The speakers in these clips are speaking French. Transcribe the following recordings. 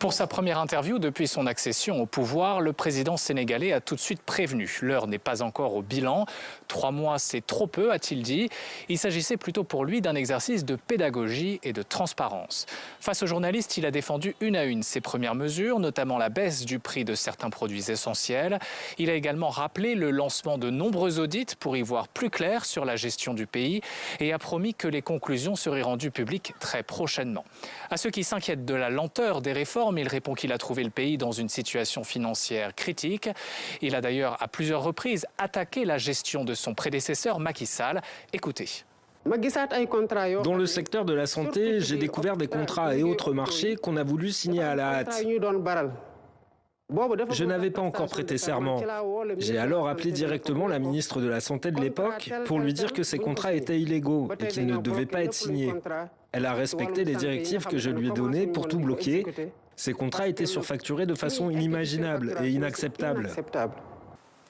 Pour sa première interview depuis son accession au pouvoir, le président sénégalais a tout de suite prévenu. L'heure n'est pas encore au bilan. 3 mois, c'est trop peu, a-t-il dit. Il s'agissait plutôt pour lui d'un exercice de pédagogie et de transparence. Face aux journalistes, il a défendu une à une ses premières mesures, notamment la baisse du prix de certains produits essentiels. Il a également rappelé le lancement de nombreux audits pour y voir plus clair sur la gestion du pays et a promis que les conclusions seraient rendues publiques très prochainement. À ceux qui s'inquiètent de la lenteur des réformes, il répond qu'il a trouvé le pays dans une situation financière critique. Il a d'ailleurs à plusieurs reprises attaqué la gestion de son prédécesseur Macky Sall. Écoutez. Dans le secteur de la santé, j'ai découvert des contrats et autres marchés qu'on a voulu signer à la hâte. Je n'avais pas encore prêté serment. J'ai alors appelé directement la ministre de la Santé de l'époque pour lui dire que ces contrats étaient illégaux et qu'ils ne devaient pas être signés. Elle a respecté les directives que je lui ai données pour tout bloquer. Ces contrats étaient surfacturés de façon inimaginable et inacceptable.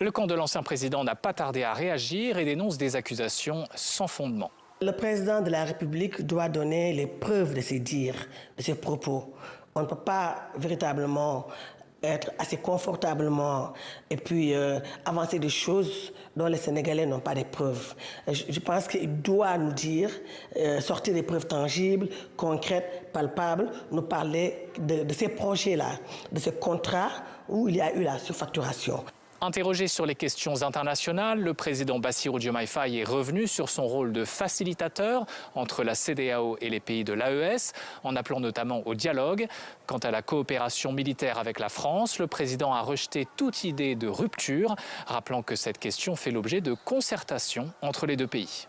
Le camp de l'ancien président n'a pas tardé à réagir et dénonce des accusations sans fondement. Le président de la République doit donner les preuves de ses dires, de ses propos. On ne peut pas véritablement être assez confortablement et puis avancer des choses dont les Sénégalais n'ont pas de preuves. Je pense qu'il doit nous dire, sortir des preuves tangibles, concrètes, palpables, nous parler de ces projets-là, de ces contrats où il y a eu la surfacturation. Interrogé sur les questions internationales, le président Bassirou Diomaye Faye est revenu sur son rôle de facilitateur entre la CEDEAO et les pays de l'AES, en appelant notamment au dialogue. Quant à la coopération militaire avec la France, le président a rejeté toute idée de rupture, rappelant que cette question fait l'objet de concertations entre les deux pays.